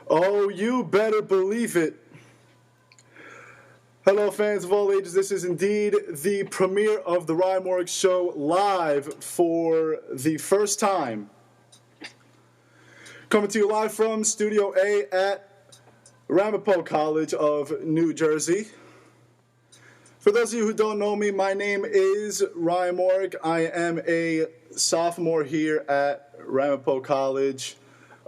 Oh, you better believe it. Hello, fans of all ages. This is indeed the premiere of the Morik Show live for the first time. Coming to you live from Studio A at Ramapo College of New Jersey. For those of you who don't know me, my name is Morik. I am a sophomore here at Ramapo College.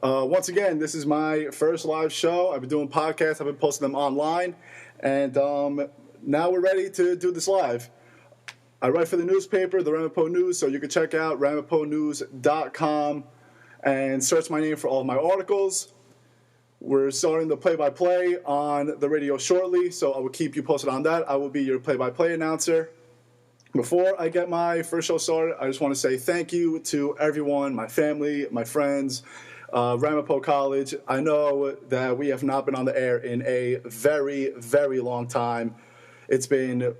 Once again, this is my first live show. I've been doing podcasts. I've been posting them online. And now we're ready to do this live. I write for the newspaper, the Ramapo News, so you can check out ramaponews.com and search my name for all of my articles. We're starting the play-by-play on the radio shortly, so I will keep you posted on that. I will be your play-by-play announcer. Before I get my first show started, I just want to say thank you to everyone, my family, my friends, Ramapo College. I know that we have not been on the air in a very, very long time. It's been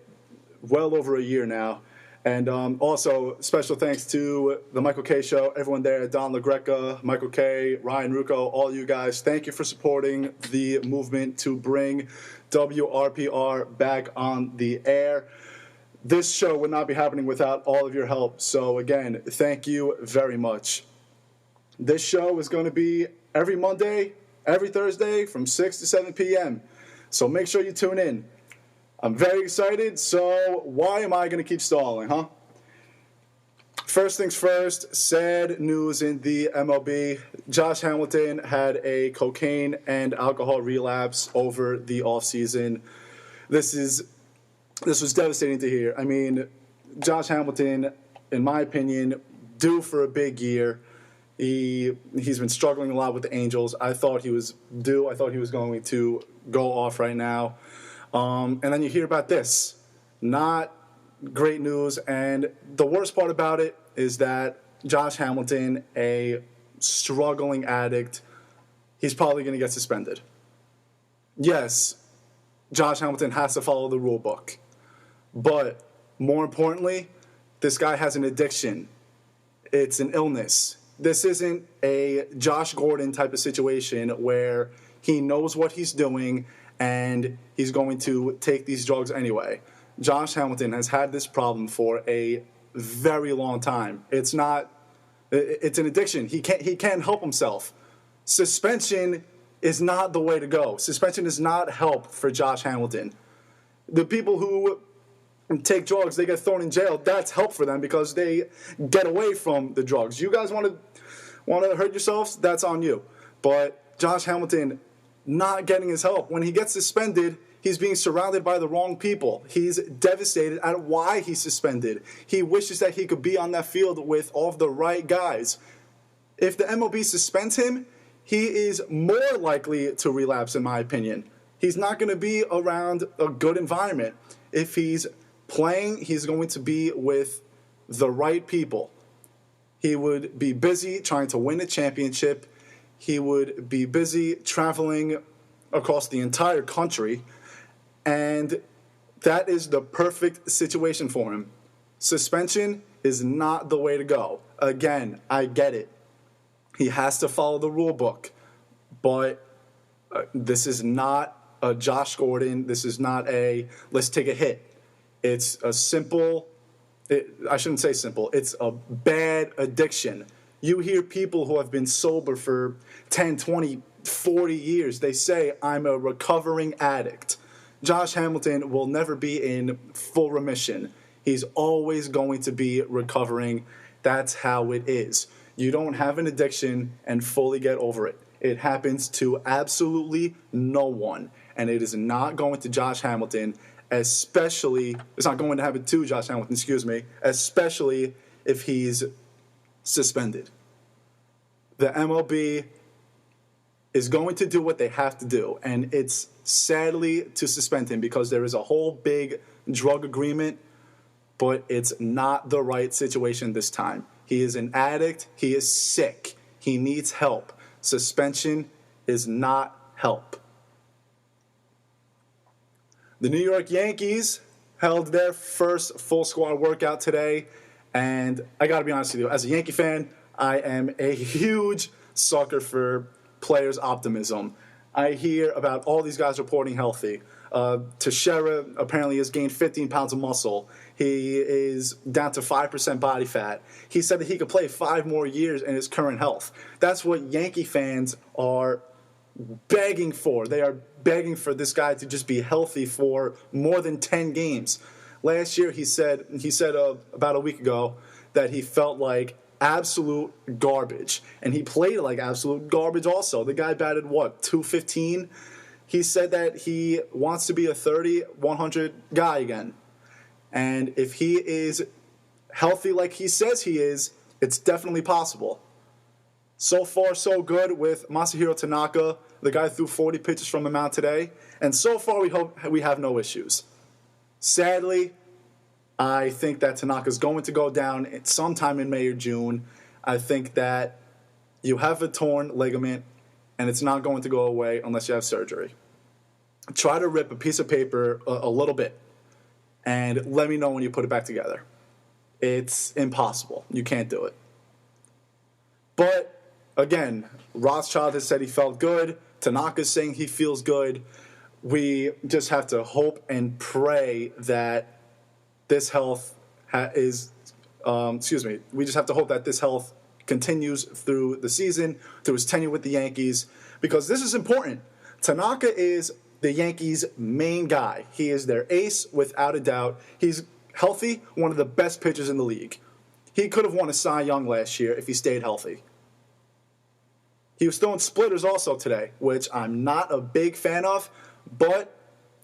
well over a year now. And also, special thanks to the Michael K. Show, everyone there, Don LaGreca, Michael K., Ryan Rucco, all you guys. Thank you for supporting the movement to bring WRPR back on the air. This show would not be happening without all of your help. So, again, thank you very much. This show is going to be every Monday, every Thursday from 6 to 7 p.m. So make sure you tune in. I'm very excited, so why am I going to keep stalling, huh? First things first, sad news in the MLB. Josh Hamilton had a cocaine and alcohol relapse over the offseason. This was devastating to hear. I mean, Josh Hamilton, in my opinion, due for a big year. He's been struggling a lot with the Angels. I thought he was due. I thought he was going to go off right now. And then you hear about this. Not great news. And the worst part about it is that Josh Hamilton, a struggling addict, he's probably going to get suspended. Yes, Josh Hamilton has to follow the rule book. But more importantly, this guy has an addiction. It's an illness. This isn't a Josh Gordon type of situation where he knows what he's doing and he's going to take these drugs anyway. Josh Hamilton has had this problem for a very long time. It's an addiction. He can't help himself. Suspension is not the way to go. Suspension is not help for Josh Hamilton. The people who take drugs, they get thrown in jail. That's help for them because they get away from the drugs. You guys want to hurt yourselves? That's on you. But Josh Hamilton not getting his help. When he gets suspended, he's being surrounded by the wrong people. He's devastated at why he's suspended. He wishes that he could be on that field with all of the right guys. If the MLB suspends him, he is more likely to relapse, in my opinion. He's not going to be around a good environment. If he's playing, he's going to be with the right people. He would be busy trying to win a championship. He would be busy traveling across the entire country. And that is the perfect situation for him. Suspension is not the way to go. Again, I get it. He has to follow the rule book. But this is not a Josh Gordon. This is not a let's take a hit. It's a simple, I shouldn't say simple, it's a bad addiction. You hear people who have been sober for 10, 20, 40 years, they say, I'm a recovering addict. Josh Hamilton will never be in full remission. He's always going to be recovering. That's how it is. You don't have an addiction and fully get over it. It happens to absolutely no one. And it is not going to Josh Hamilton. Especially, it's not going to happen to Josh Hamilton, especially if he's suspended. The MLB is going to do what they have to do, and it's sadly to suspend him because there is a whole big drug agreement, but it's not the right situation this time. He is an addict. He is sick. He needs help. Suspension is not help. The New York Yankees held their first full squad workout today, and I got to be honest with you, as a Yankee fan, I am a huge sucker for players' optimism. I hear about all these guys reporting healthy. Teixeira apparently has gained 15 pounds of muscle. He is down to 5% body fat. He said that he could play 5 more years in his current health. That's what Yankee fans are begging for. They are begging for this guy to just be healthy for more than 10 games. Last year, he said about a week ago that he felt like absolute garbage, and he played like absolute garbage also. The guy batted, what, 215? He said that he wants to be a 30, 100 guy again. And if he is healthy like he says he is, it's definitely possible. So far, so good with Masahiro Tanaka. The guy threw 40 pitches from the mound today. And so far, we hope we have no issues. Sadly, I think that Tanaka's going to go down sometime in May or June. I think that you have a torn ligament, and it's not going to go away unless you have surgery. Try to rip a piece of paper a little bit, and let me know when you put it back together. It's impossible. You can't do it. But, again, Rothschild has said he felt good. Tanaka's saying he feels good. We just have to hope and pray that this health we just have to hope that this health continues through the season, through his tenure with the Yankees, because this is important. Tanaka is the Yankees' main guy. He is their ace without a doubt. He's healthy, one of the best pitchers in the league. He could have won a Cy Young last year if he stayed healthy. He was throwing splitters also today, which I'm not a big fan of, but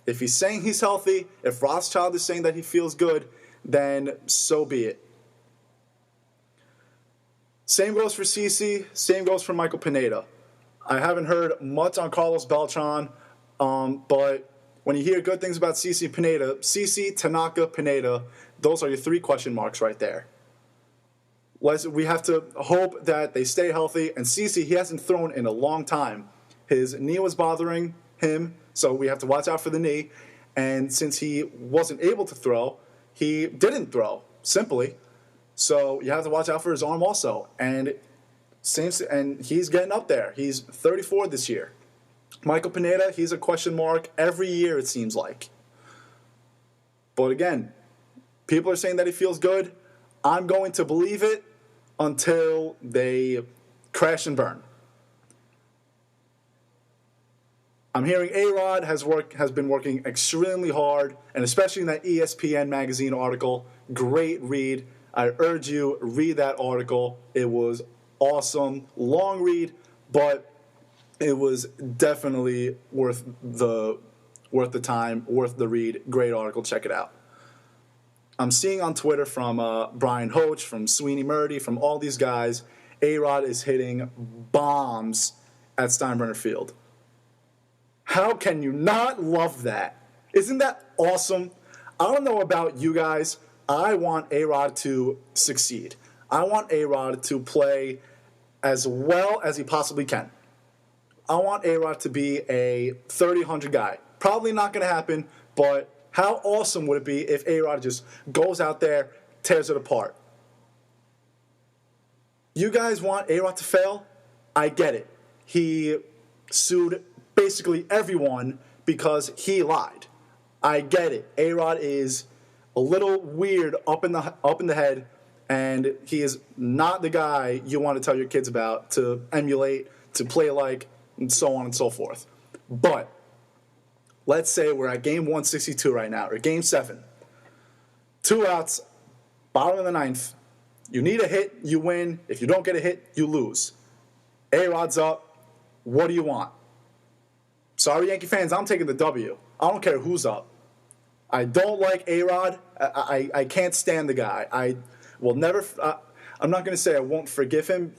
if he's saying he's healthy, if Rothschild is saying that he feels good, then so be it. Same goes for CeCe. Same goes for Michael Pineda. I haven't heard much on Carlos Beltran, but when you hear good things about CeCe Pineda, CeCe, Tanaka, Pineda, those are your 3 question marks right there. We have to hope that they stay healthy. And CeCe, he hasn't thrown in a long time. His knee was bothering him, so we have to watch out for the knee. And since he wasn't able to throw, he didn't throw, simply. So you have to watch out for his arm also. And he's getting up there. He's 34 this year. Michael Pineda, he's a question mark every year, it seems like. But again, people are saying that he feels good. I'm going to believe it until they crash and burn. I'm hearing A-Rod has been working extremely hard, and especially in that ESPN magazine article. Great read. I urge you, read that article. It was awesome. Long read, but it was definitely worth the time, worth the read. Great article. Check it out. I'm seeing on Twitter from Brian Hoach, from Sweeney Murdy, from all these guys, A-Rod is hitting bombs at Steinbrenner Field. How can you not love that? Isn't that awesome? I don't know about you guys. I want A-Rod to succeed. I want A-Rod to play as well as he possibly can. I want A-Rod to be a 30-100 guy. Probably not going to happen, but how awesome would it be if A-Rod just goes out there, tears it apart? You guys want A-Rod to fail? I get it. He sued basically everyone because he lied. I get it. A-Rod is a little weird up in the head, and he is not the guy you want to tell your kids about, to emulate, to play like, and so on and so forth. But let's say we're at game 162 right now, or game 7. 2 outs, bottom of the 9th. You need a hit, you win. If you don't get a hit, you lose. A-Rod's up. What do you want? Sorry, Yankee fans, I'm taking the W. I don't care who's up. I don't like A-Rod. I can't stand the guy. I will never. I'm not going to say I won't forgive him,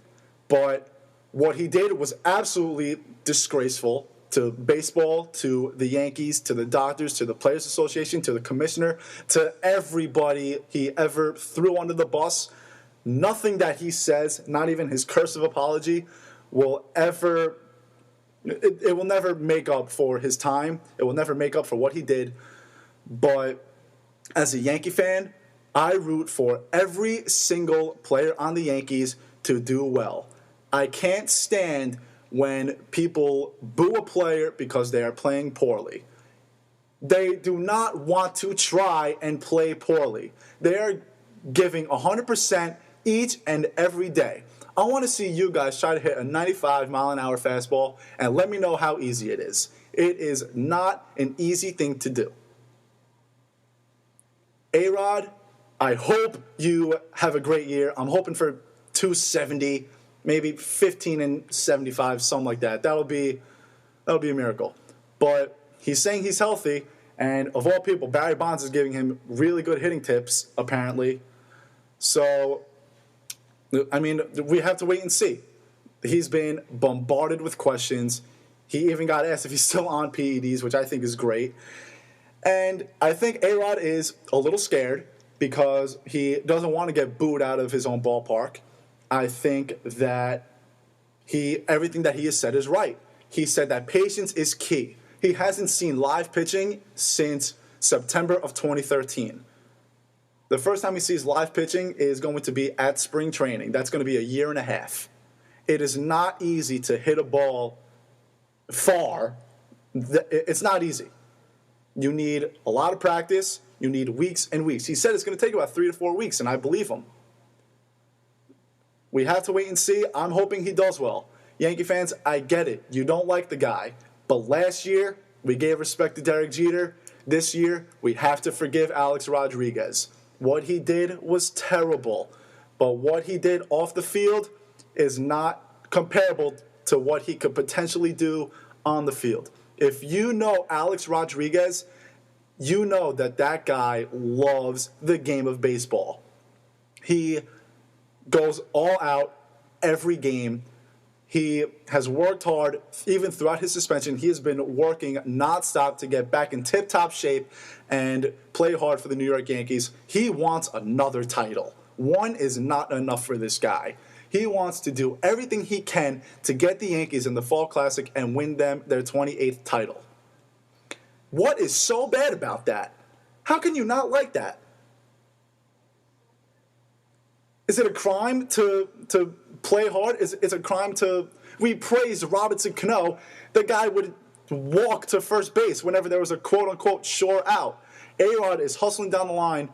but what he did was absolutely disgraceful to baseball, to the Yankees, to the doctors, to the Players Association, to the commissioner, to everybody he ever threw under the bus. Nothing that he says, not even his cursive apology, will ever. It will never make up for his time. It will never make up for what he did. But as a Yankee fan, I root for every single player on the Yankees to do well. I can't stand when people boo a player because they are playing poorly. They do not want to try and play poorly. They are giving 100% each and every day. I want to see you guys try to hit a 95-mile-an-hour fastball and let me know how easy it is. It is not an easy thing to do. A-Rod, I hope you have a great year. I'm hoping for 270, maybe 15 and 75, something like that. That'll be a miracle. But he's saying he's healthy, and of all people, Barry Bonds is giving him really good hitting tips, apparently. So, I mean, we have to wait and see. He's been bombarded with questions. He even got asked if he's still on PEDs, which I think is great. And I think A-Rod is a little scared because he doesn't want to get booed out of his own ballpark. I think that everything that he has said is right. He said that patience is key. He hasn't seen live pitching since September of 2013. The first time he sees live pitching is going to be at spring training. That's going to be a year and a half. It is not easy to hit a ball far. It's not easy. You need a lot of practice. You need weeks and weeks. He said it's going to take about 3 to 4 weeks, and I believe him. We have to wait and see. I'm hoping he does well. Yankee fans, I get it. You don't like the guy. But last year, we gave respect to Derek Jeter. This year, we have to forgive Alex Rodriguez. What he did was terrible. But what he did off the field is not comparable to what he could potentially do on the field. If you know Alex Rodriguez, you know that that guy loves the game of baseball. He goes all out every game. He has worked hard, even throughout his suspension. He has been working nonstop to get back in tip-top shape and play hard for the New York Yankees. He wants another title. One is not enough for this guy. He wants to do everything he can to get the Yankees in the Fall Classic and win them their 28th title. What is so bad about that? How can you not like that? Is it a crime to play hard? Is it a crime to... We praised Robinson Cano. The guy would walk to first base whenever there was a quote-unquote sure out. A-Rod is hustling down the line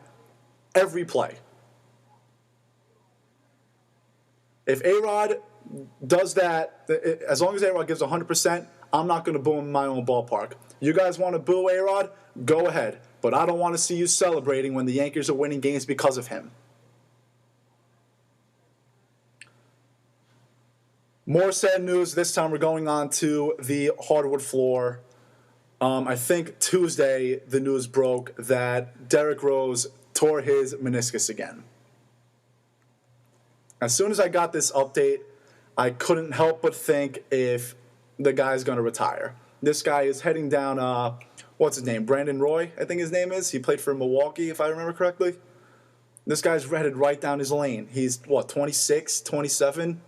every play. If A-Rod does that, as long as A-Rod gives 100%, I'm not going to boo him in my own ballpark. You guys want to boo A-Rod? Go ahead. But I don't want to see you celebrating when the Yankees are winning games because of him. More sad news. This time we're going on to the hardwood floor. I think Tuesday the news broke that Derrick Rose tore his meniscus again. As soon as I got this update, I couldn't help but think if the guy's going to retire. This guy is heading down, what's his name? Brandon Roy, I think his name is. He played for Milwaukee, if I remember correctly. This guy's headed right down his lane. He's, 26, 27?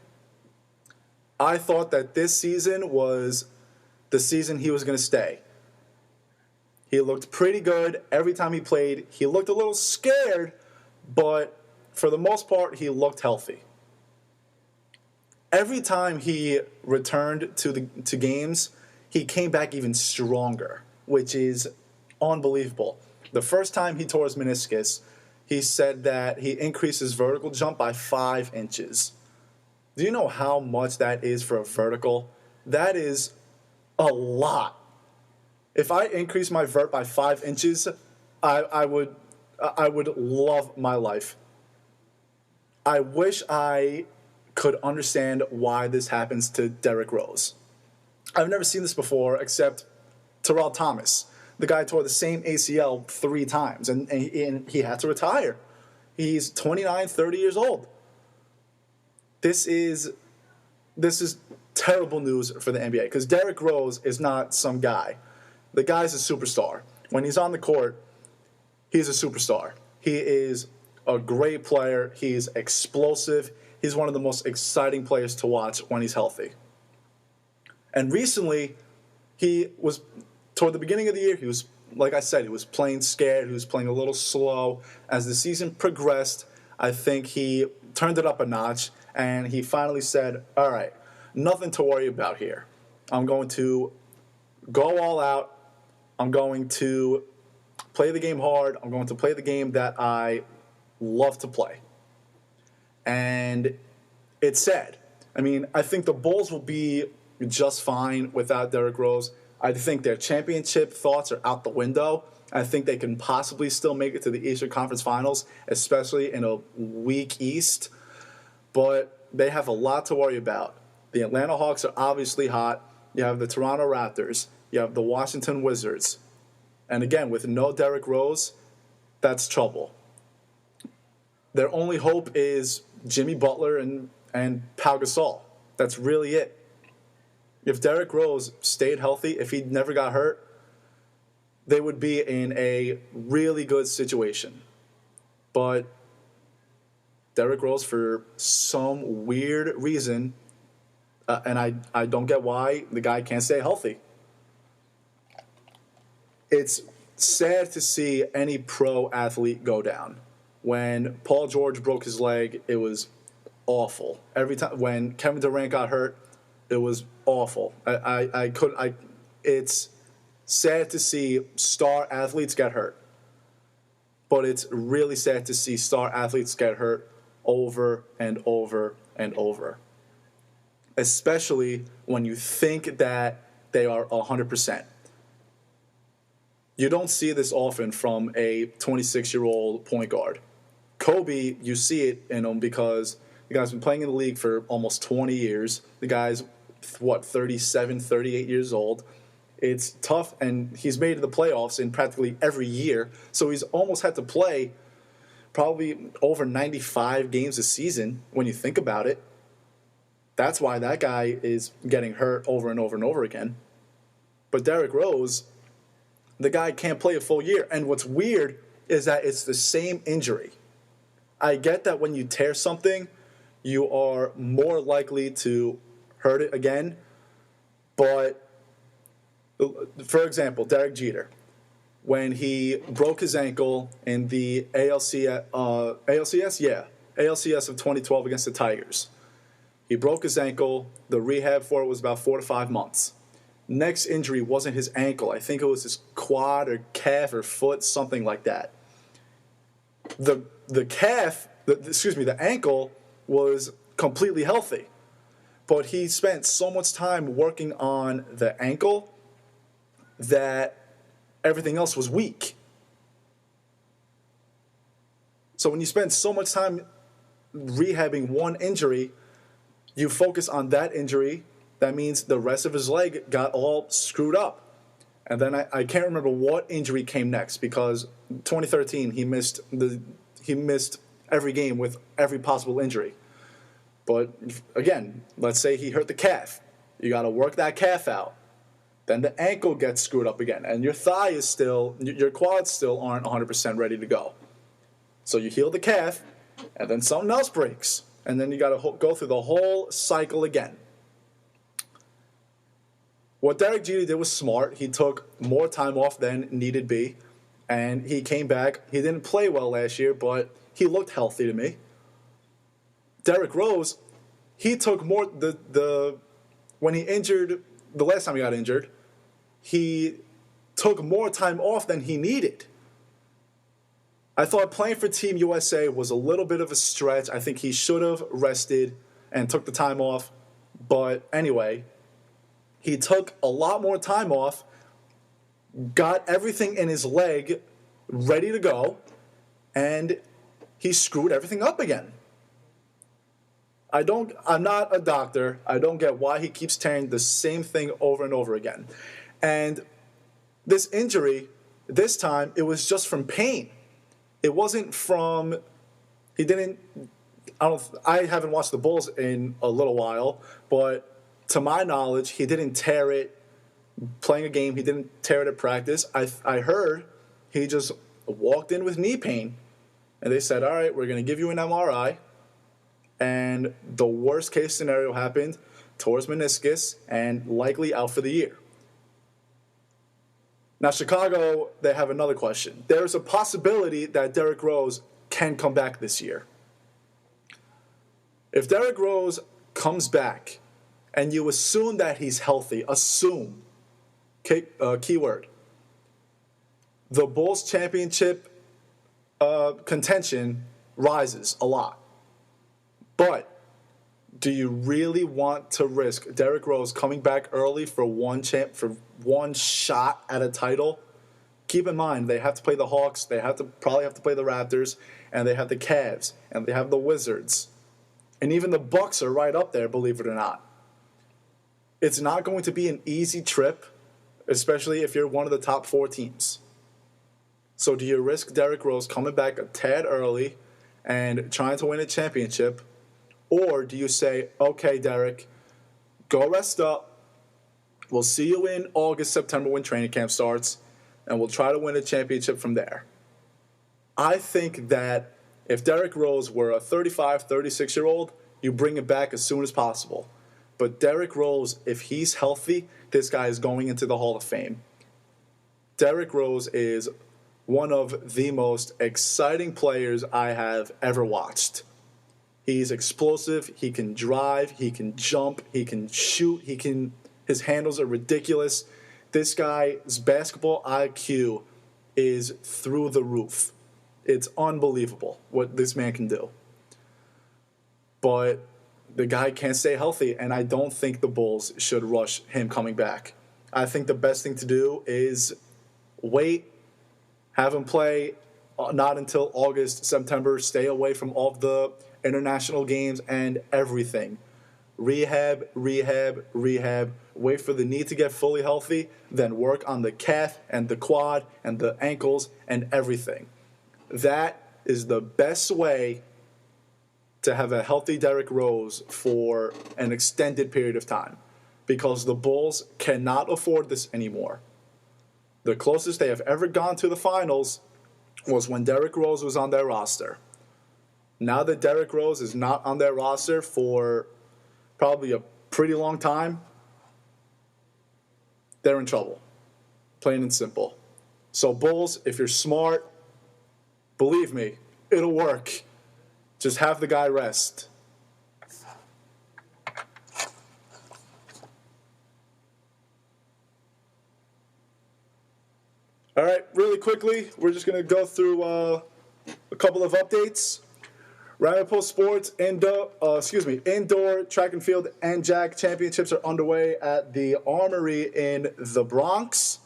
I thought that this season was the season he was going to stay. He looked pretty good every time he played. He looked a little scared, but for the most part, he looked healthy. Every time he returned to games, he came back even stronger, which is unbelievable. The first time he tore his meniscus, he said that he increased his vertical jump by 5 inches. Do you know how much that is for a vertical? That is a lot. If I increase my vert by 5 inches, I would love my life. I wish I could understand why this happens to Derrick Rose. I've never seen this before except Terrell Thomas. The guy tore the same ACL 3 times, and he had to retire. He's 29, 30 years old. This is terrible news for the NBA because Derrick Rose is not some guy. The guy's a superstar. When he's on the court, he's a superstar. He is a great player. He's explosive. He's one of the most exciting players to watch when he's healthy. And recently, toward the beginning of the year, he was, like I said, he was playing scared. He was playing a little slow. As the season progressed, I think he turned it up a notch, and he finally said, all right, nothing to worry about here. I'm going to go all out. I'm going to play the game hard. I'm going to play the game that I love to play. And it's sad. I mean, I think the Bulls will be just fine without Derrick Rose. I think their championship thoughts are out the window. I think they can possibly still make it to the Eastern Conference Finals, especially in a weak East. But they have a lot to worry about. The Atlanta Hawks are obviously hot. You have the Toronto Raptors. You have the Washington Wizards. And again, with no Derrick Rose, that's trouble. Their only hope is Jimmy Butler and Pau Gasol. That's really it. If Derrick Rose stayed healthy, if he never got hurt, they would be in a really good situation. But Derrick Rose, for some weird reason, and I don't get why the guy can't stay healthy. It's sad to see any pro athlete go down. When Paul George broke his leg, it was awful. Every time when Kevin Durant got hurt, it was awful. It's sad to see star athletes get hurt. But it's really sad to see star athletes get hurt over and over and over. Especially when you think that they are 100%. You don't see this often from a 26-year-old point guard. Kobe, you see it in him because the guy's been playing in the league for almost 20 years. The guy's, 37, 38 years old. It's tough, and he's made the playoffs in practically every year. So he's almost had to play probably over 95 games a season when you think about it. That's why that guy is getting hurt over and over and over again. But Derrick Rose, the guy can't play a full year. And what's weird is that it's the same injury. I get that when you tear something, you are more likely to hurt it again. But, for example, Derek Jeter, when he broke his ankle in the ALCS of 2012 against the Tigers. He broke his ankle. The rehab for it was about 4 to 5 months. Next injury wasn't his ankle. I think it was his quad or calf or foot, something like that. The ankle was completely healthy. But he spent so much time working on the ankle that everything else was weak. So when you spend so much time rehabbing one injury, you focus on that injury. That means the rest of his leg got all screwed up. And then I can't remember what injury came next because 2013 he missed every game with every possible injury. But again, let's say he hurt the calf. You got to work that calf out. Then the ankle gets screwed up again, and your your quads still aren't 100% ready to go. So you heal the calf, and then something else breaks, and then you got to go through the whole cycle again. What Derek Jeter did was smart. He took more time off than needed be, and he came back. He didn't play well last year, but he looked healthy to me. Derrick Rose, he took more when he injured the last time he got injured, he took more time off than he needed. I thought playing for Team USA was a little bit of a stretch. I think he should have rested and took the time off. But anyway, he took a lot more time off, got everything in his leg ready to go, and he screwed everything up again. I'm not a doctor. I don't get why he keeps tearing the same thing over and over again. And this injury, this time, it was just from pain. It wasn't from, I haven't watched the Bulls in a little while, but to my knowledge, he didn't tear it playing a game. He didn't tear it at practice. I heard he just walked in with knee pain, and they said, all right, we're going to give you an MRI. And the worst case scenario happened, tore his meniscus, and likely out for the year. Now, Chicago, they have another question. There's a possibility that Derrick Rose can come back this year. If Derrick Rose comes back and you assume that he's healthy, assume, keyword, the Bulls championship contention rises a lot. But do you really want to risk Derrick Rose coming back early for one shot at a title? Keep in mind, they have to play the Hawks, they probably have to play the Raptors, and they have the Cavs, and they have the Wizards. And even the Bucks are right up there, believe it or not. It's not going to be an easy trip, especially if you're one of the top 4 teams. So do you risk Derrick Rose coming back a tad early and trying to win a championship? Or do you say, okay, Derrick, go rest up. We'll see you in August, September when training camp starts, and we'll try to win a championship from there. I think that if Derrick Rose were a 35, 36-year-old, you bring him back as soon as possible. But Derrick Rose, if he's healthy, this guy is going into the Hall of Fame. Derrick Rose is one of the most exciting players I have ever watched. He's explosive, he can drive, he can jump, he can shoot, his handles are ridiculous. This guy's basketball IQ is through the roof. It's unbelievable what this man can do. But the guy can't stay healthy, and I don't think the Bulls should rush him coming back. I think the best thing to do is wait, have him play not until August, September, stay away from all of the international games and everything. Rehab, wait for the knee to get fully healthy, then work on the calf and the quad and the ankles and everything. That is the best way to have a healthy Derrick Rose for an extended period of time, because the Bulls cannot afford this anymore. The closest they have ever gone to the finals was when Derrick Rose was on their roster. Now that Derrick Rose is not on their roster for probably a pretty long time, they're in trouble. Plain and simple. So Bulls, if you're smart, believe me, it'll work. Just have the guy rest. All right, really quickly, we're just going to go through a couple of updates. Ramapo Sports indoor track and field and jack championships are underway at the Armory in the Bronx.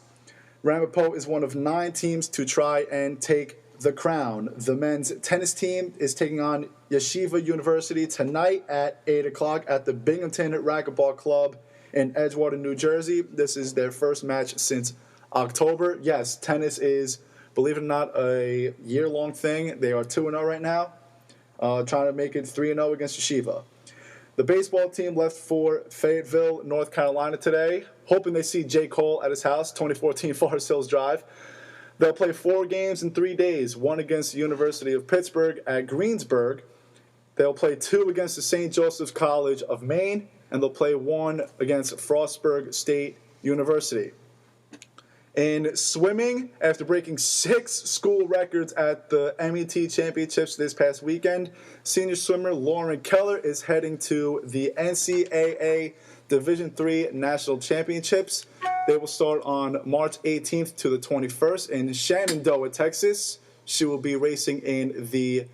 Ramapo is one of 9 teams to try and take the crown. The men's tennis team is taking on Yeshiva University tonight at 8 o'clock at the Binghamton Racquetball Club in Edgewater, New Jersey. This is their first match since October. Yes, tennis is, believe it or not, a year-long thing. They are 2-0 right now, trying to make it 3-0 against Yeshiva. The baseball team left for Fayetteville, North Carolina today, hoping they see J. Cole at his house, 2014 Forest Hills Drive. They'll play 4 games in 3 days, 1 against the University of Pittsburgh at Greensburg. They'll play 2 against the St. Joseph's College of Maine, and they'll play 1 against Frostburg State University. In swimming, after breaking 6 school records at the MET Championships this past weekend, senior swimmer Lauren Keller is heading to the NCAA Division III National Championships. They will start on March 18th to the 21st in Shenandoah, Texas. She will be racing in the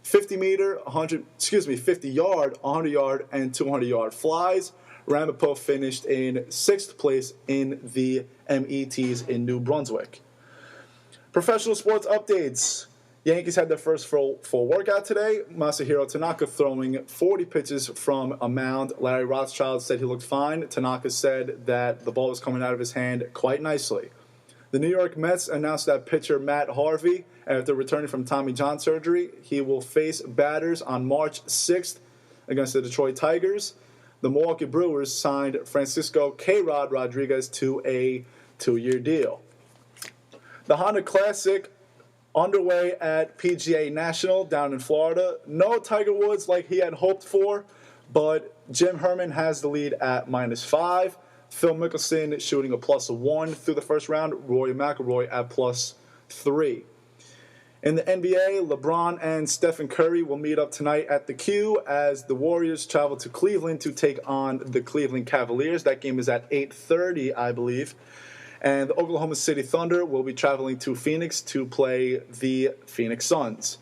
50-yard, 100-yard, and 200-yard flies. Ramapo finished in 6th place in the METs in New Brunswick. Professional sports updates. Yankees had their first full workout today. Masahiro Tanaka throwing 40 pitches from a mound. Larry Rothschild said he looked fine. Tanaka said that the ball was coming out of his hand quite nicely. The New York Mets announced that pitcher Matt Harvey, after returning from Tommy John surgery, he will face batters on March 6th against the Detroit Tigers. The Milwaukee Brewers signed Francisco K-Rod Rodriguez to a 2-year deal. The Honda Classic underway at PGA National down in Florida. No Tiger Woods like he had hoped for, but Jim Herman has the lead at -5. Phil Mickelson shooting a +1 through the first round. Rory McIlroy at +3. In the NBA, LeBron and Stephen Curry will meet up tonight at the Q as the Warriors travel to Cleveland to take on the Cleveland Cavaliers. That game is at 8:30, I believe. And the Oklahoma City Thunder will be traveling to Phoenix to play the Phoenix Suns.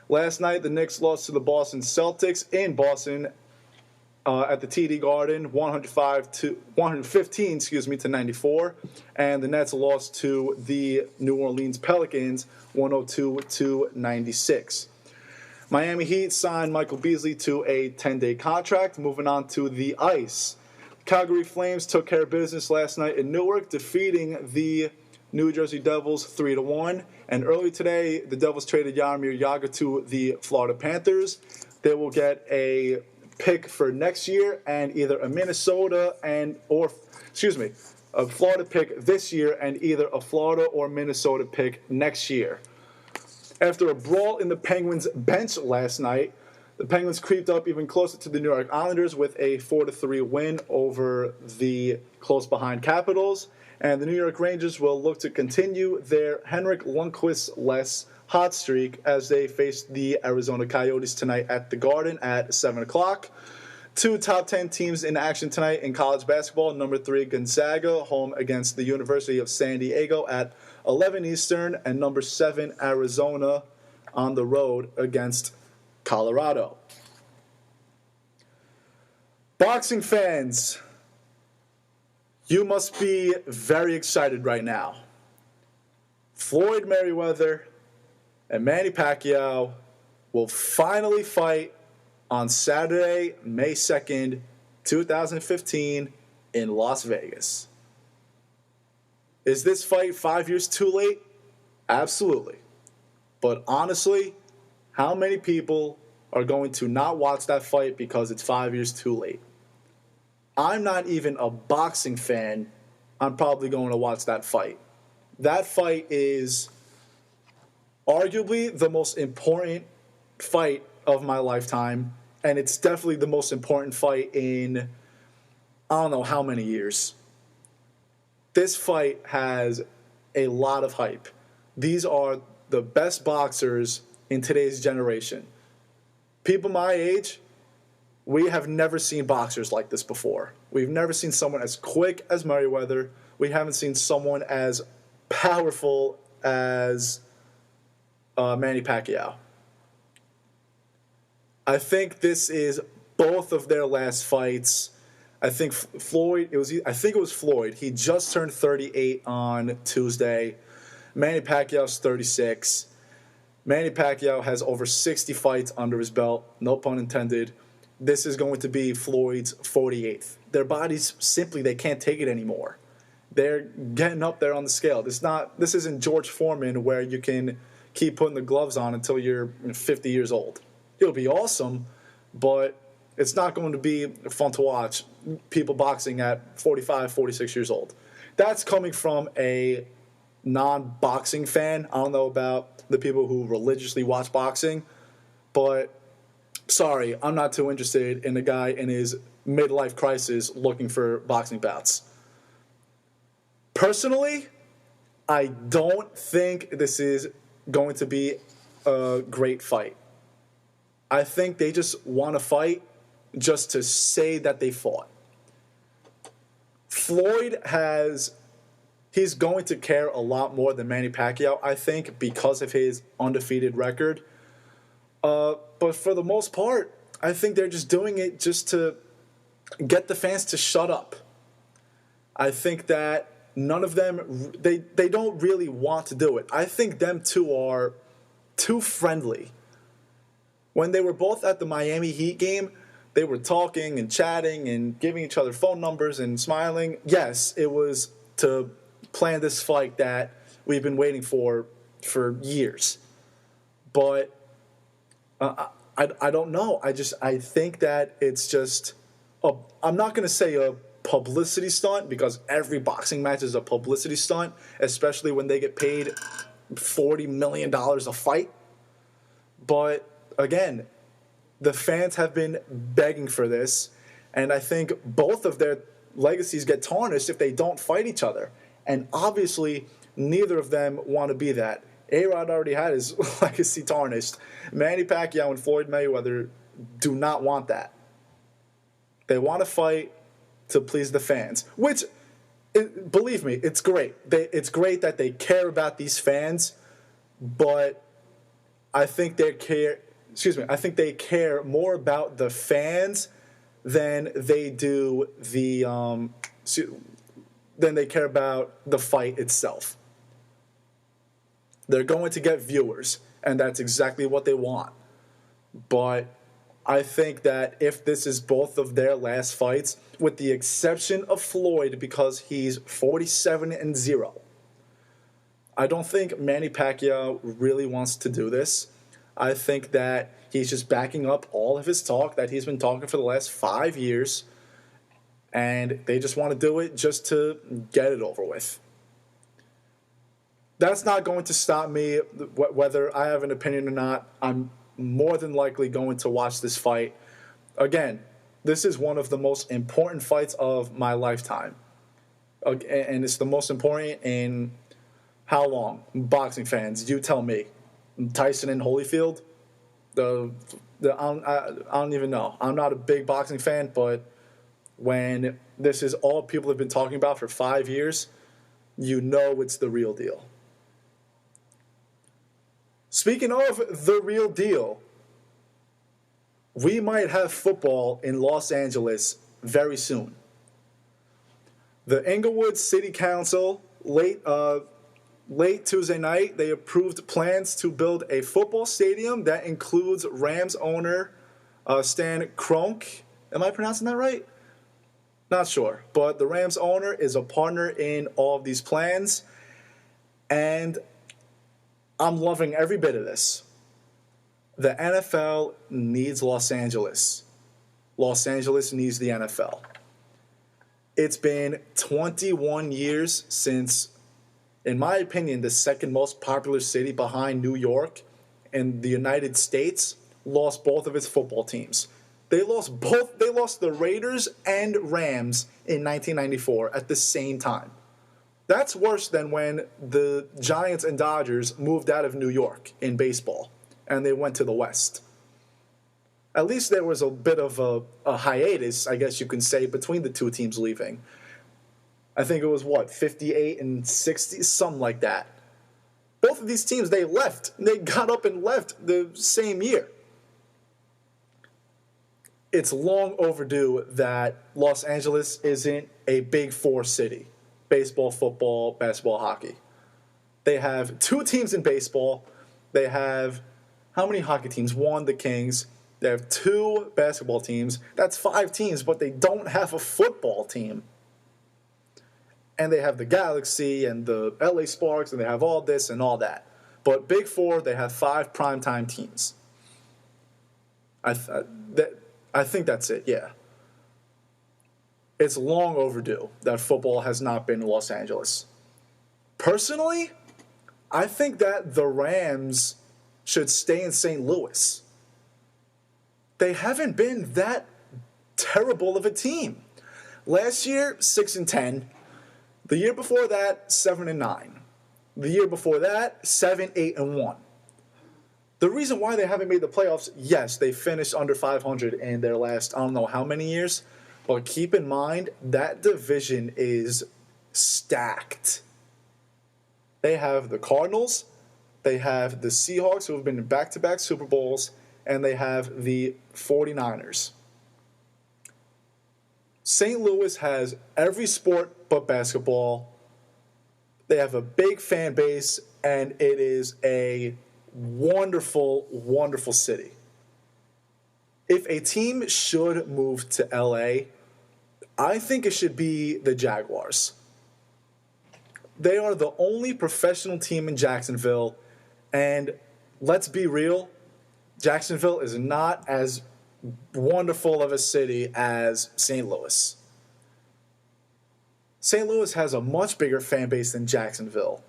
Last night, the Knicks lost to the Boston Celtics in Boston at the TD Garden, 115 to 94, and the Nets lost to the New Orleans Pelicans, 102 to 96. Miami Heat signed Michael Beasley to a 10-day contract. Moving on to the ice. Calgary Flames took care of business last night in Newark, defeating the New Jersey Devils 3-1. And early today, the Devils traded Jaromir Jagr to the Florida Panthers. They will get a pick for next year and either a Florida pick this year and either a Florida or Minnesota pick next year. After a brawl in the Penguins bench last night, the Penguins creeped up even closer to the New York Islanders with a 4-3 win over the close behind Capitals. And the New York Rangers will look to continue their Henrik Lundqvist-less hot streak as they face the Arizona Coyotes tonight at the Garden at 7 o'clock. Two top 10 teams in action tonight in college basketball. Number 3, Gonzaga, home against the University of San Diego at 11 Eastern. And number 7, Arizona, on the road against Colorado. Boxing fans, you must be very excited right now. Floyd Mayweather and Manny Pacquiao will finally fight on Saturday, May 2nd, 2015 in Las Vegas. Is this fight 5 years too late? Absolutely. But honestly, how many people are going to not watch that fight because it's 5 years too late? I'm not even a boxing fan. I'm probably going to watch that fight. That fight is arguably the most important fight of my lifetime, and it's definitely the most important fight in I don't know how many years. This fight has a lot of hype. These are the best boxers in today's generation. People my age, we have never seen boxers like this before. We've never seen someone as quick as Mayweather. We haven't seen someone as powerful as Manny Pacquiao. I think this is both of their last fights. I think it was Floyd. He just turned 38 on Tuesday. Manny Pacquiao's 36. Manny Pacquiao has over 60 fights under his belt. No pun intended. This is going to be Floyd's 48th. Their bodies they can't take it anymore. They're getting up there on the scale. This isn't George Foreman where you can keep putting the gloves on until you're 50 years old. It'll be awesome, but it's not going to be fun to watch people boxing at 45, 46 years old. That's coming from a non-boxing fan. I don't know about the people who religiously watch boxing, but sorry, I'm not too interested in a guy in his midlife crisis looking for boxing bouts. Personally, I don't think this is going to be a great fight. I think they just want to fight just to say that they fought. Floyd he's going to care a lot more than Manny Pacquiao, I think, because of his undefeated record. But for the most part, I think they're just doing it just to get the fans to shut up. I think that none of them, they don't really want to do it. I think them two are too friendly. When they were both at the Miami Heat game, they were talking and chatting and giving each other phone numbers and smiling. Yes, it was to plan this fight that we've been waiting for years. But I don't know. I think that it's just I'm not going to say a publicity stunt because every boxing match is a publicity stunt, especially when they get paid $40 million a fight. But again, the fans have been begging for this, and I think both of their legacies get tarnished if they don't fight each other. And obviously, neither of them want to be that. A-Rod already had his legacy tarnished. Manny Pacquiao and Floyd Mayweather do not want that. They want to fight to please the fans, which, believe me, it's great. It's great that they care about these fans, but I think they care. I think they care more about the fans than they do than they care about the fight itself. They're going to get viewers, and that's exactly what they want. But I think that if this is both of their last fights, with the exception of Floyd because he's 47-0, I don't think Manny Pacquiao really wants to do this. I think that he's just backing up all of his talk that he's been talking for the last 5 years, and they just want to do it just to get it over with. That's not going to stop me, whether I have an opinion or not. I'm more than likely going to watch this fight. Again, this is one of the most important fights of my lifetime. And it's the most important in how long? Boxing fans, you tell me. Tyson and Holyfield? I don't even know. I'm not a big boxing fan, but when this is all people have been talking about for 5 years, you know it's the real deal. Speaking of the real deal, we might have football in Los Angeles very soon. The Inglewood City Council, late Tuesday night, they approved plans to build a football stadium that includes Rams owner Stan Kroenke. Am I pronouncing that right? Not sure. But the Rams owner is a partner in all of these plans, and I'm loving every bit of this. The NFL needs Los Angeles. Los Angeles needs the NFL. It's been 21 years since, in my opinion, the second most popular city behind New York in the United States lost both of its football teams. They lost the Raiders and Rams in 1994 at the same time. That's worse than when the Giants and Dodgers moved out of New York in baseball and they went to the West. At least there was a bit of a hiatus, I guess you can say, between the two teams leaving. I think it was, 58 and 60, something like that. Both of these teams, they left. They got up and left the same year. It's long overdue that Los Angeles isn't a Big Four city. Baseball, football, basketball, hockey. They have 2 teams in baseball. They have, how many hockey teams? 1, the Kings. They have 2 basketball teams. That's 5 teams, but they don't have a football team. And they have the Galaxy and the LA Sparks, and they have all this and all that. But Big Four, they have 5 primetime teams. I think that's it, yeah. It's long overdue that football has not been in Los Angeles. Personally, I think that the Rams should stay in St. Louis. They haven't been that terrible of a team. Last year, 6-10. The year before that, 7-9. The year before that, 7-8-1. The reason why they haven't made the playoffs, yes, they finished under 500 in their last, I don't know how many years, but keep in mind, that division is stacked. They have the Cardinals, they have the Seahawks, who have been in back-to-back Super Bowls, and they have the 49ers. St. Louis has every sport but basketball. They have a big fan base, and it is a wonderful, wonderful city. If a team should move to LA, I think it should be the Jaguars. They are the only professional team in Jacksonville, and let's be real, Jacksonville is not as wonderful of a city as St. Louis. St. Louis has a much bigger fan base than Jacksonville.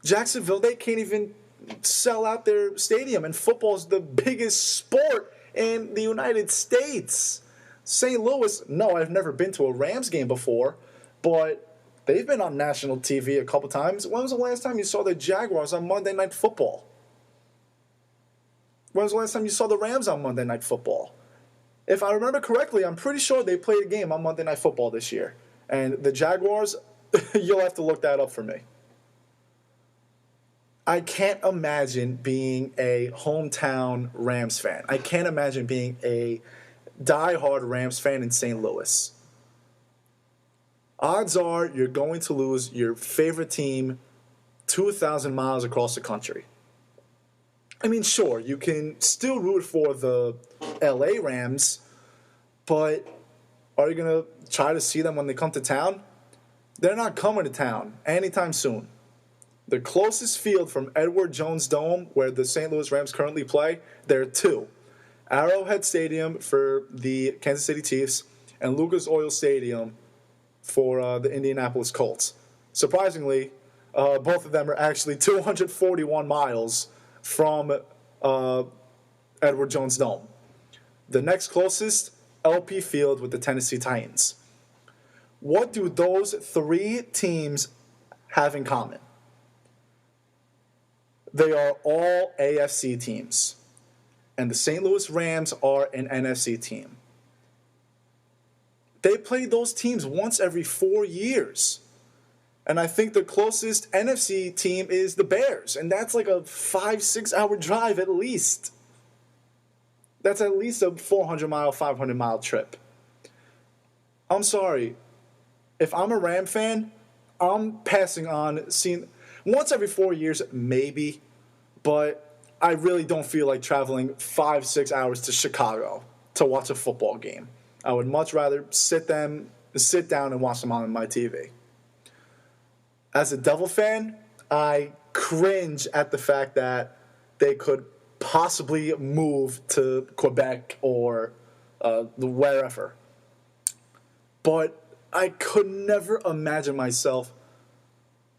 Jacksonville, they can't even sell out their stadium, and football is the biggest sport in the United States. St. Louis, no, I've never been to a Rams game before, but They've been on national TV a couple times. When was the last time you saw the Jaguars on Monday Night Football? When was the last time you saw the Rams on Monday Night Football? If I remember correctly, I'm pretty sure they played a game on Monday Night Football this year. And the Jaguars, you'll have to look that up for me. I can't imagine being a hometown Rams fan. I can't imagine being a diehard Rams fan in St. Louis. Odds are you're going to lose your favorite team 2,000 miles across the country. I mean, sure, you can still root for the LA Rams, but are you going to try to see them when they come to town? They're not coming to town anytime soon. The closest field from Edward Jones Dome, where the St. Louis Rams currently play, there are two. Arrowhead Stadium for the Kansas City Chiefs and Lucas Oil Stadium for the Indianapolis Colts. Surprisingly, both of them are actually 241 miles from Edward Jones Dome. The next closest, LP Field with the Tennessee Titans. What do those three teams have in common? They are all AFC teams, and the St. Louis Rams are an NFC team. They play those teams once every 4 years. And I think the closest NFC team is the Bears, and that's like a 5-6 hour drive at least. That's at least a 400-mile, 500-mile trip. I'm sorry. If I'm a Ram fan, I'm passing on seeing once every 4 years, maybe, but I really don't feel like traveling 5-6 hours to Chicago to watch a football game. I would much rather sit down and watch them on my TV. As a Devil fan, I cringe at the fact that they could possibly move to Quebec or wherever. But I could never imagine myself.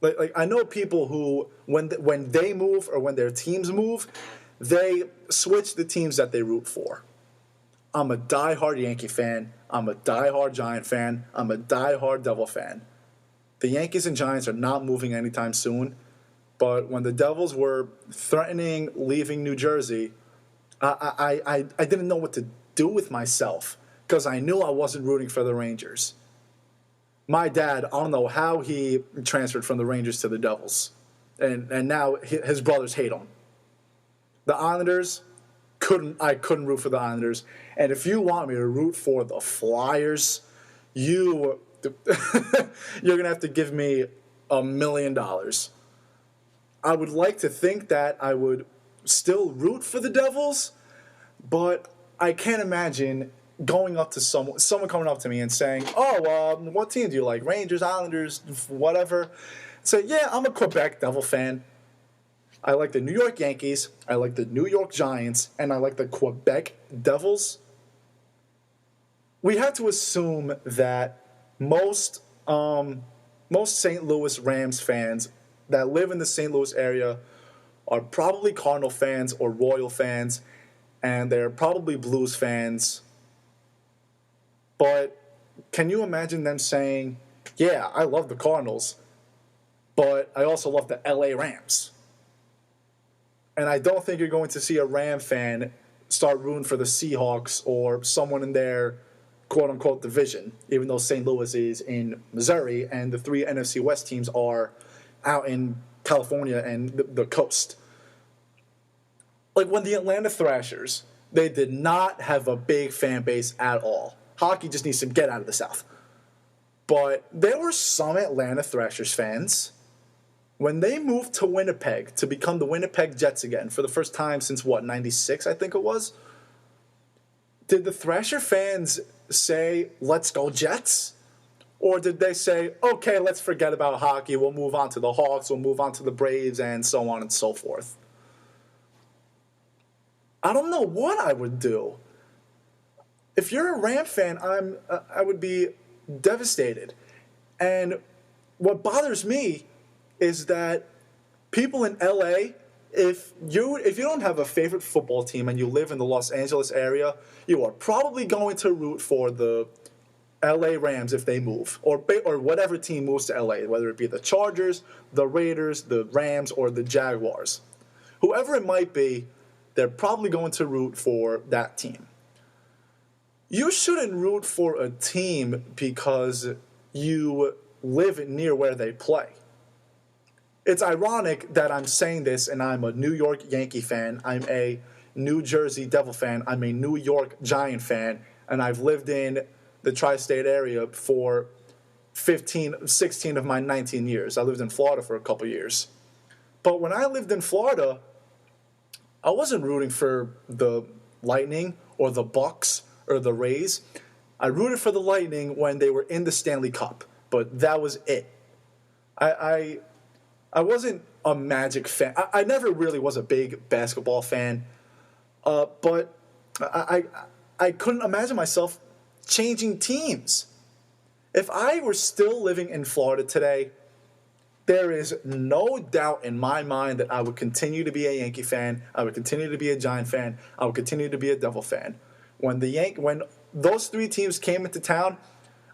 Like I know people who, when they move or when their teams move, they switch the teams that they root for. I'm a diehard Yankee fan. I'm a diehard Giant fan. I'm a diehard Devil fan. The Yankees and Giants are not moving anytime soon, but when the Devils were threatening leaving New Jersey, I didn't know what to do with myself because I knew I wasn't rooting for the Rangers. My dad, I don't know how he transferred from the Rangers to the Devils, and now his brothers hate him. The Islanders, I couldn't root for the Islanders, and if you want me to root for the Flyers, you're going to have to give me $1 million. I would like to think that I would still root for the Devils, but I can't imagine going up to someone coming up to me and saying, what team do you like? Rangers, Islanders, whatever. Say, yeah, I'm a Quebec Devil fan. I like the New York Yankees, I like the New York Giants, and I like the Quebec Devils. We have to assume that most St. Louis Rams fans that live in the St. Louis area are probably Cardinal fans or Royal fans, and they're probably Blues fans. But can you imagine them saying, yeah, I love the Cardinals, but I also love the LA Rams? And I don't think you're going to see a Ram fan start rooting for the Seahawks or someone in their quote-unquote division, even though St. Louis is in Missouri and the three NFC West teams are out in California and the coast. Like when the Atlanta Thrashers, they did not have a big fan base at all. Hockey just needs to get out of the South. But there were some Atlanta Thrashers fans. When they moved to Winnipeg to become the Winnipeg Jets again for the first time since, 96, I think it was? Did the Thrasher fans say, let's go Jets? Or did they say, okay, let's forget about hockey, we'll move on to the Hawks, we'll move on to the Braves, and so on and so forth? I don't know what I would do. If you're a Ram fan, I would be devastated. And what bothers me is that people in LA, if you don't have a favorite football team and you live in the Los Angeles area, you are probably going to root for the LA Rams if they move, or whatever team moves to LA, whether it be the Chargers, the Raiders, the Rams, or the Jaguars. Whoever it might be, they're probably going to root for that team. You shouldn't root for a team because you live near where they play. It's ironic that I'm saying this and I'm a New York Yankee fan, I'm a New Jersey Devil fan, I'm a New York Giant fan, and I've lived in the tri-state area for 16 of my 19 years. I lived in Florida for a couple years. But when I lived in Florida, I wasn't rooting for the Lightning or the Bucks or the Rays. I rooted for the Lightning when they were in the Stanley Cup, but that was it. I wasn't a Magic fan. I never really was a big basketball fan, but I couldn't imagine myself changing teams. If I were still living in Florida today, there is no doubt in my mind that I would continue to be a Yankee fan. I would continue to be a Giant fan. I would continue to be a Devil fan. When those three teams came into town,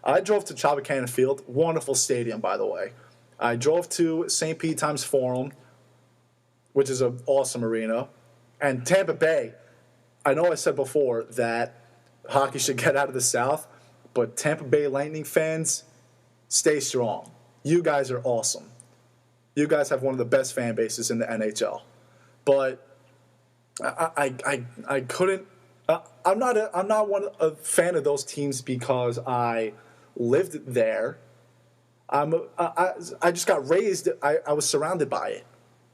I drove to Tropicana Field, wonderful stadium, by the way. I drove to St. Pete Times Forum, which is an awesome arena, and Tampa Bay. I know I said before that hockey should get out of the South, but Tampa Bay Lightning fans, stay strong. You guys are awesome. You guys have one of the best fan bases in the NHL. But I couldn't. I'm not a fan of those teams because I lived there. I just got raised. I was surrounded by it.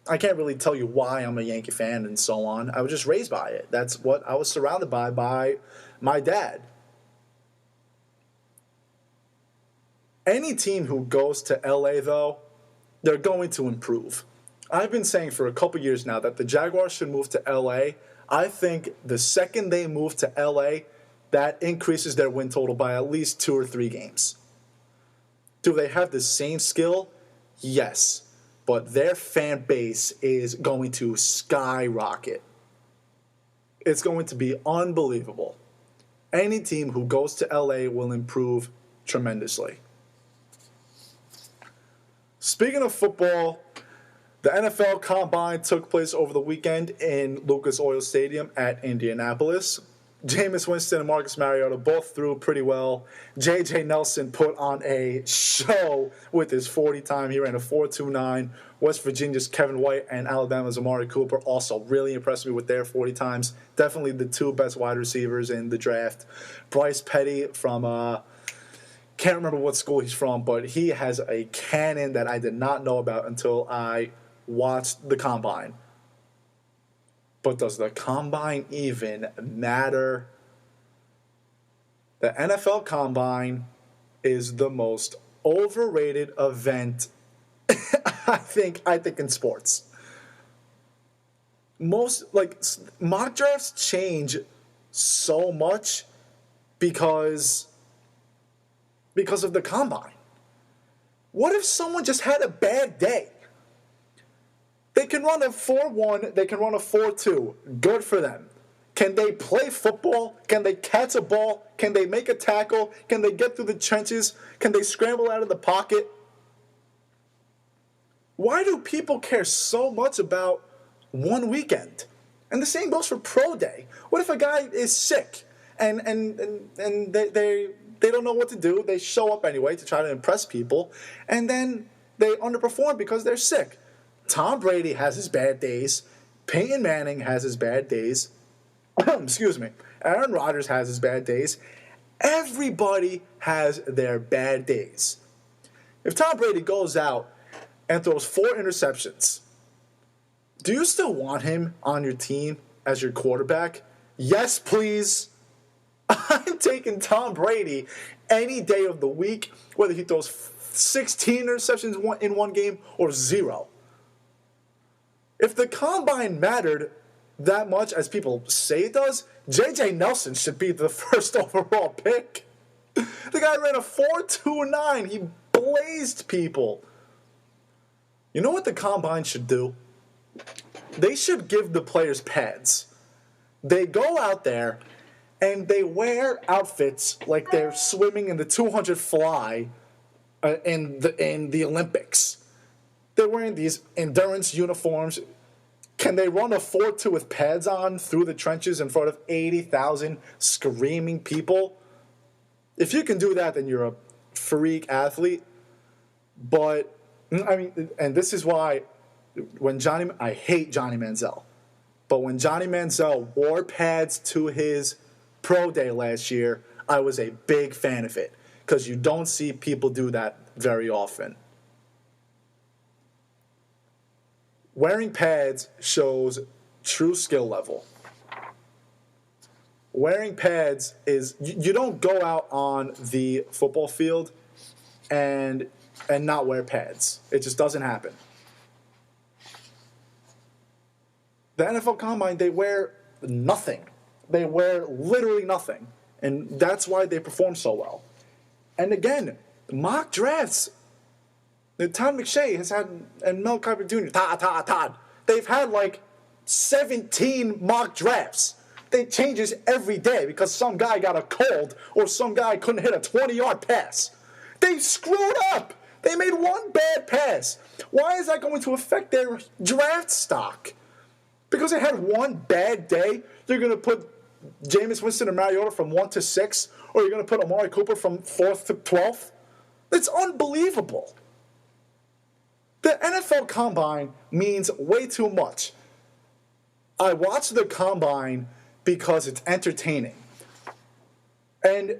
I can't really tell you why I'm a Yankee fan and so on. I was just raised by it. That's what I was surrounded by my dad. Any team who goes to LA, though, they're going to improve. I've been saying for a couple years now that the Jaguars should move to LA. I think the second they move to LA, that increases their win total by at least 2 or 3 games. Do they have the same skill? Yes. But their fan base is going to skyrocket. It's going to be unbelievable. Any team who goes to LA will improve tremendously. Speaking of football, the NFL Combine took place over the weekend in Lucas Oil Stadium at Indianapolis. Jameis Winston and Marcus Mariota both threw pretty well. J.J. Nelson put on a show with his 40 time. He ran a 4.29. West Virginia's Kevin White and Alabama's Amari Cooper also really impressed me with their 40 times. Definitely the 2 best wide receivers in the draft. Bryce Petty from, can't remember what school he's from, but he has a cannon that I did not know about until I watched the Combine. But does the Combine even matter? The NFL Combine is the most overrated event I think in sports. Most mock drafts change so much because of the Combine. What if someone just had a bad day? They can run a 4.1, they can run a 4.2. Good for them. Can they play football? Can they catch a ball? Can they make a tackle? Can they get through the trenches? Can they scramble out of the pocket? Why do people care so much about one weekend? And the same goes for pro day. What if a guy is sick and they don't know what to do? They show up anyway to try to impress people, and then they underperform because they're sick. Tom Brady has his bad days. Peyton Manning has his bad days. Excuse me. Aaron Rodgers has his bad days. Everybody has their bad days. If Tom Brady goes out and throws 4 interceptions, do you still want him on your team as your quarterback? Yes, please. I'm taking Tom Brady any day of the week, whether he throws 16 interceptions in one game or 0. If the Combine mattered that much as people say it does, J.J. Nelson should be the first overall pick. The guy ran a 4.29. He blazed people. You know what the Combine should do? They should give the players pads. They go out there and they wear outfits like they're swimming in the 200 fly in the Olympics. They're wearing these endurance uniforms. Can they run a 4-2 with pads on through the trenches in front of 80,000 screaming people? If you can do that, then you're a freak athlete. But, I mean, and this is why I hate Johnny Manziel. But when Johnny Manziel wore pads to his pro day last year, I was a big fan of it. Because you don't see people do that very often. Wearing pads shows true skill level. Wearing pads is, you don't go out on the football field and not wear pads. It just doesn't happen. The NFL Combine, they wear nothing. They wear literally nothing. And that's why they perform so well. And again, mock drafts. Todd McShay has had, and Mel Kiper Jr., Todd. They've had like 17 mock drafts. They changes every day because some guy got a cold or some guy couldn't hit a 20-yard pass. They screwed up. They made one bad pass. Why is that going to affect their draft stock? Because they had one bad day, you're going to put Jameis Winston and Mariota from 1 to 6, or you're going to put Amari Cooper from 4th to 12th? It's unbelievable. The NFL Combine means way too much. I watch the Combine because it's entertaining. And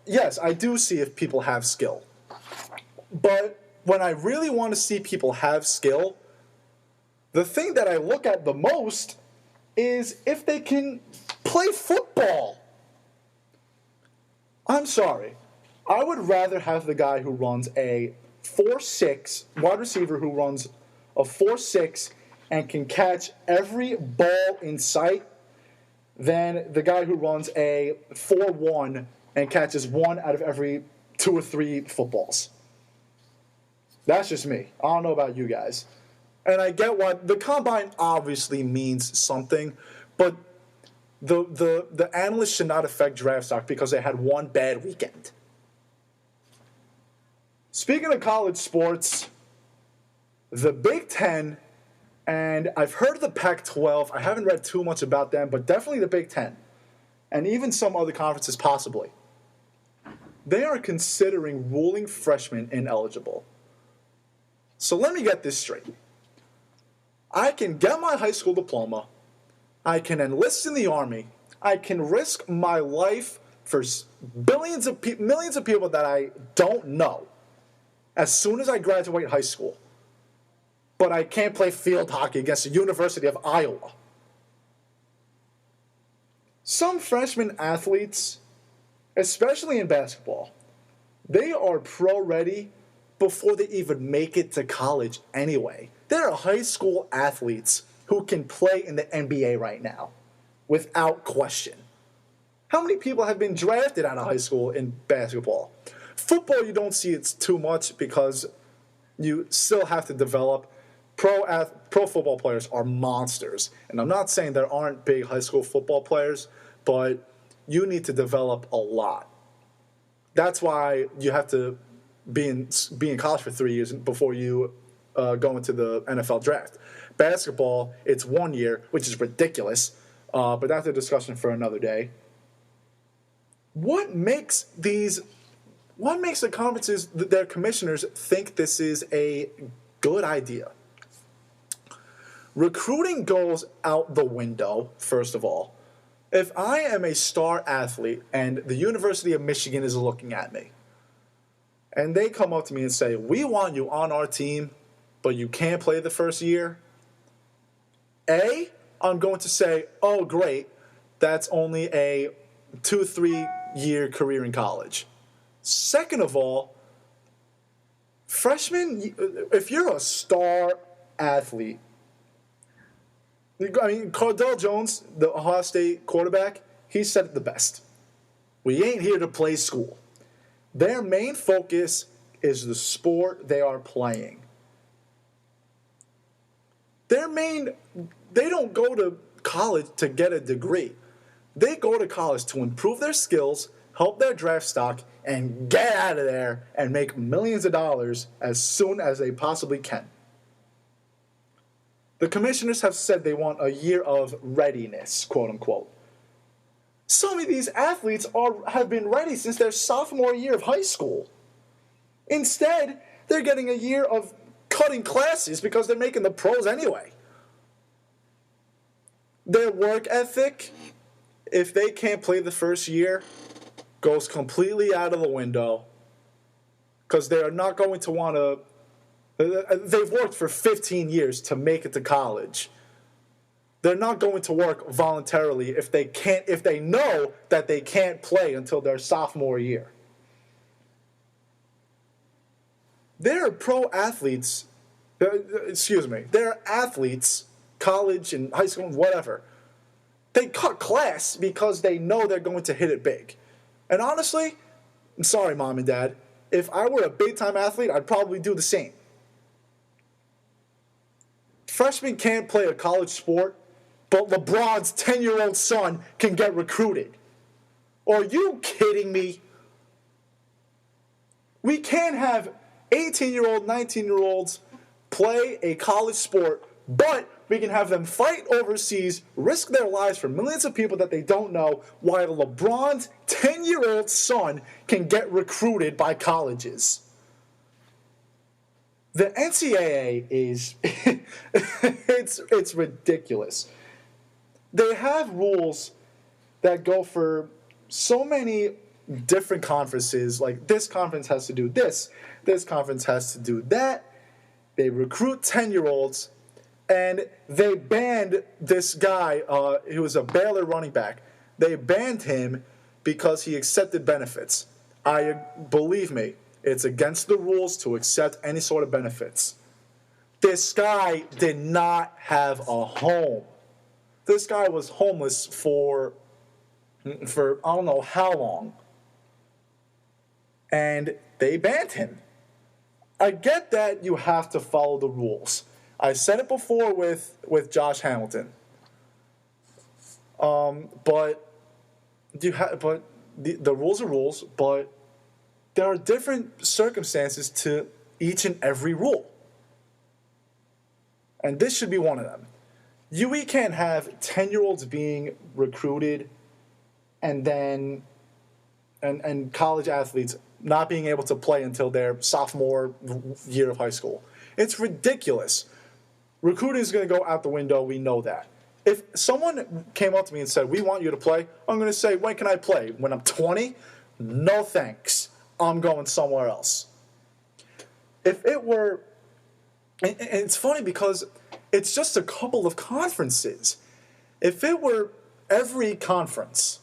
yes, I do see if people have skill. But when I really want to see people have skill, the thing that I look at the most is if they can play football. I'm sorry. I would rather have the guy who runs a 4.6 wide receiver who runs a 4.6 and can catch every ball in sight than the guy who runs a 4.1 and catches one out of every 2 or 3 footballs. That's just me. I don't know about you guys. And I get what the Combine obviously means something, but the analysts should not affect draft stock because they had one bad weekend. Speaking of college sports, the Big Ten, and I've heard of the Pac-12. I haven't read too much about them, but definitely the Big Ten, and even some other conferences possibly. They are considering ruling freshmen ineligible. So let me get this straight. I can get my high school diploma. I can enlist in the Army. I can risk my life for millions of people that I don't know as soon as I graduate high school. But I can't play field hockey against the University of Iowa. Some freshman athletes, especially in basketball, they are pro-ready before they even make it to college anyway. There are high school athletes who can play in the NBA right now without question. How many people have been drafted out of high school in basketball? Football, you don't see it too much because you still have to develop. Pro football players are monsters. And I'm not saying there aren't big high school football players, but you need to develop a lot. That's why you have to be in college for 3 years before you go into the NFL draft. Basketball, it's 1 year, which is ridiculous, but that's a discussion for another day. What makes the conferences, their commissioners, think this is a good idea? Recruiting goes out the window, first of all. If I am a star athlete and the University of Michigan is looking at me, and they come up to me and say, we want you on our team, but you can't play the first year, I'm going to say, oh, great, that's only a 2-3 year career in college. Second of all, freshmen, if you're a star athlete, I mean, Cardell Jones, the Ohio State quarterback, he said it the best. We ain't here to play school. Their main focus is the sport they are playing. They don't go to college to get a degree. They go to college to improve their skills, help their draft stock, and get out of there and make millions of dollars as soon as they possibly can. The commissioners have said they want a year of readiness, quote unquote. Some of these athletes have been ready since their sophomore year of high school. Instead, they're getting a year of cutting classes because they're making the pros anyway. Their work ethic, if they can't play the first year, goes completely out of the window because they are not going to want to. They've worked for 15 years to make it to college. They're not going to work voluntarily if they know that they can't play until their sophomore year. There are pro athletes, they're athletes, college and high school and whatever. They cut class because they know they're going to hit it big. And honestly, I'm sorry, Mom and Dad, if I were a big-time athlete, I'd probably do the same. Freshmen can't play a college sport, but LeBron's 10-year-old son can get recruited. Are you kidding me? We can't have 18-year-old, 19-year-olds play a college sport, but we can have them fight overseas, risk their lives for millions of people that they don't know, while LeBron's 10-year-old son can get recruited by colleges. The NCAA is, it's ridiculous. They have rules that go for so many different conferences, like this conference has to do this conference has to do that. They recruit 10-year-olds, and they banned this guy, he was a Baylor running back. They banned him because he accepted benefits. Believe me, it's against the rules to accept any sort of benefits. This guy did not have a home. This guy was homeless for I don't know how long. And they banned him. I get that you have to follow the rules. I said it before with Josh Hamilton. But the rules are rules, but there are different circumstances to each and every rule. And this should be one of them. We can't have 10-year-olds being recruited and then and college athletes not being able to play until their sophomore year of high school. It's ridiculous. Recruiting is going to go out the window. We know that. If someone came up to me and said, "We want you to play," I'm going to say, "When can I play? When I'm 20? No thanks. I'm going somewhere else." If it were, and it's funny because it's just a couple of conferences. If it were every conference,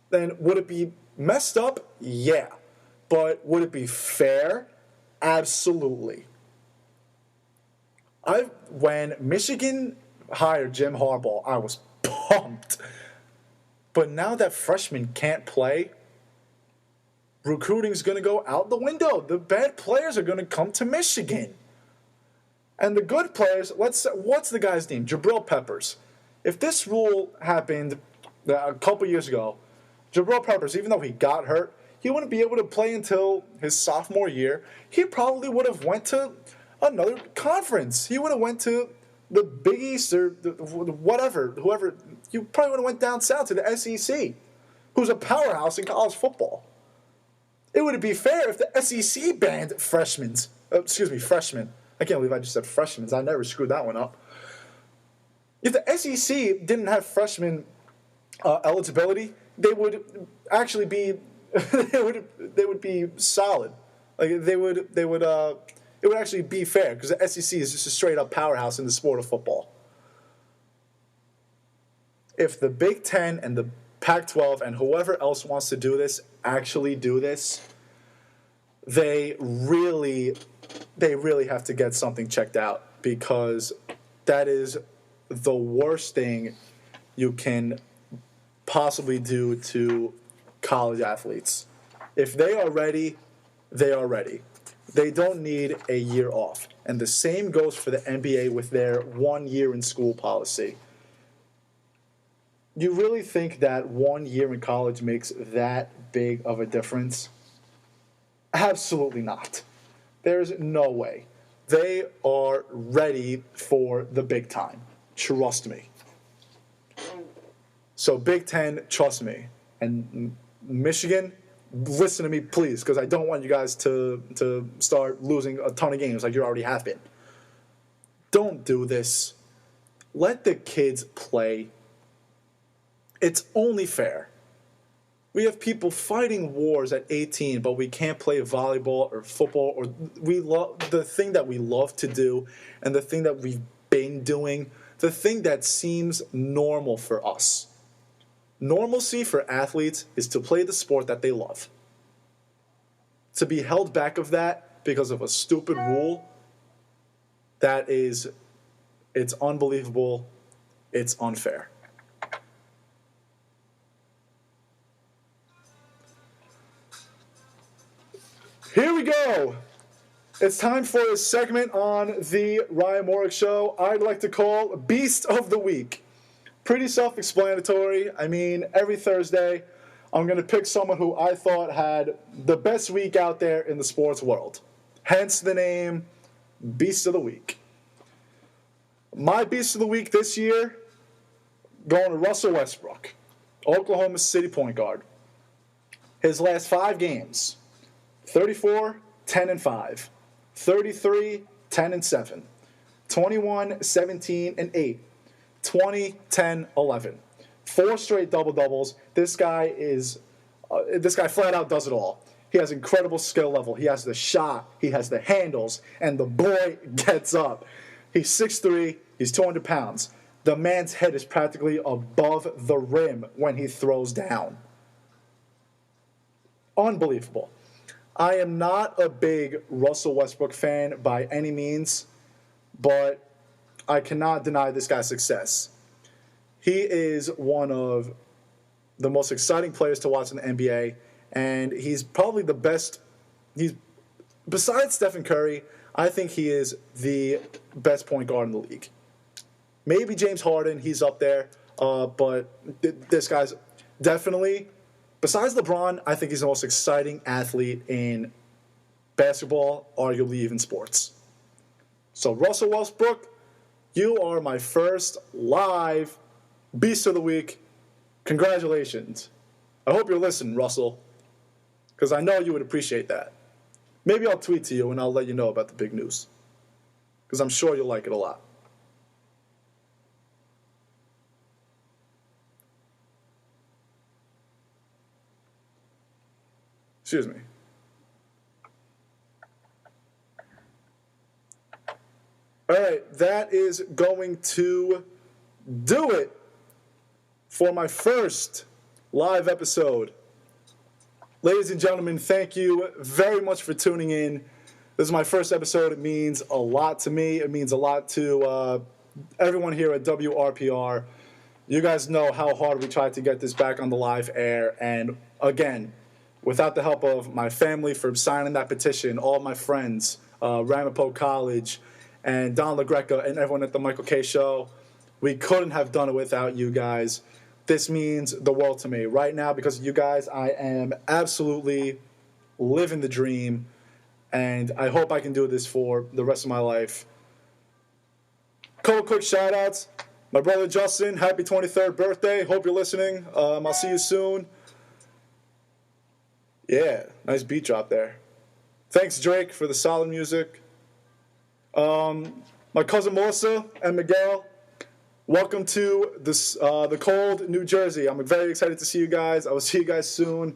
then would it be messed up? Yeah. But would it be fair? Absolutely. When Michigan hired Jim Harbaugh, I was pumped. But now that freshmen can't play, recruiting is going to go out the window. The bad players are going to come to Michigan. And the good players, what's the guy's name? Jabril Peppers. If this rule happened a couple years ago, Jabril Peppers, even though he got hurt, he wouldn't be able to play until his sophomore year. He probably would have went to another conference. He would have went to the Big East or whoever. He probably would have went down south to the SEC, who's a powerhouse in college football. It would be fair if the SEC banned freshmen. I can't believe I just said freshmen. I never screwed that one up. If the SEC didn't have freshman eligibility, they would actually be they would be solid. Like it would actually be fair because the SEC is just a straight up powerhouse in the sport of football. If the Big Ten and the Pac-12 and whoever else wants to do this actually do this, they really have to get something checked out because that is the worst thing you can possibly do to college athletes. If they are ready, they are ready. They don't need a year off. And the same goes for the NBA with their 1 year in school policy. You really think that 1 year in college makes that big of a difference? Absolutely not. There's no way. They are ready for the big time. Trust me. So Big Ten, trust me. And Michigan, listen to me, please, because I don't want you guys to start losing a ton of games like you already have been. Don't do this. Let the kids play. It's only fair. We have people fighting wars at 18, but we can't play volleyball or football or we love the thing that we love to do and the thing that we've been doing, the thing that seems normal for us. Normalcy for athletes is to play the sport that they love. To be held back of that because of a stupid rule, it's unbelievable, it's unfair. Here we go. It's time for a segment on the Ryan Morik Show I'd like to call Beast of the Week. Pretty self-explanatory. I mean, every Thursday, I'm going to pick someone who I thought had the best week out there in the sports world. Hence the name Beast of the Week. My Beast of the Week this year, going to Russell Westbrook, Oklahoma City point guard. His last 5 games, 34, 10, and 5. 33, 10, and 7. 21, 17, and 8. 20, 10, 11. 4 straight double-doubles. This guy flat out does it all. He has incredible skill level. He has the shot. He has the handles. And the boy gets up. He's 6'3". He's 200 pounds. The man's head is practically above the rim when he throws down. Unbelievable. I am not a big Russell Westbrook fan by any means, but I cannot deny this guy's success. He is one of the most exciting players to watch in the NBA, and he's probably the best. Besides Stephen Curry, I think he is the best point guard in the league. Maybe James Harden, he's up there, but this guy's definitely, besides LeBron, I think he's the most exciting athlete in basketball, arguably even sports. So Russell Westbrook, you are my first live Beast of the Week. Congratulations. I hope you're listening, Russell, because I know you would appreciate that. Maybe I'll tweet to you and I'll let you know about the big news, because I'm sure you'll like it a lot. Excuse me. All right, that is going to do it for my first live episode. Ladies and gentlemen, thank you very much for tuning in. This is my first episode. It means a lot to me. It means a lot to everyone here at WRPR. You guys know how hard we tried to get this back on the live air. And again, without the help of my family for signing that petition, all my friends, Ramapo College, and Don LaGreca, and everyone at the Michael K. Show, we couldn't have done it without you guys. This means the world to me. Right now, because of you guys, I am absolutely living the dream, and I hope I can do this for the rest of my life. Couple quick shout-outs. My brother Justin, happy 23rd birthday. Hope you're listening. I'll see you soon. Yeah, nice beat drop there. Thanks, Drake, for the solid music. My cousin Melissa and Miguel, welcome to this, the cold New Jersey. I'm very excited to see you guys. I will see you guys soon.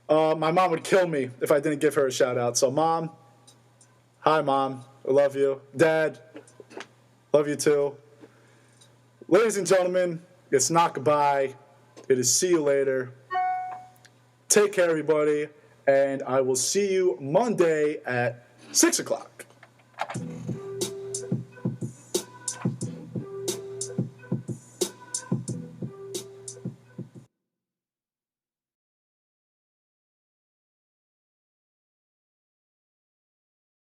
My mom would kill me if I didn't give her a shout out. So, Mom, hi, Mom. I love you. Dad, love you too. Ladies and gentlemen, it's not goodbye. It is see you later. Take care, everybody. And I will see you Monday at 6 o'clock.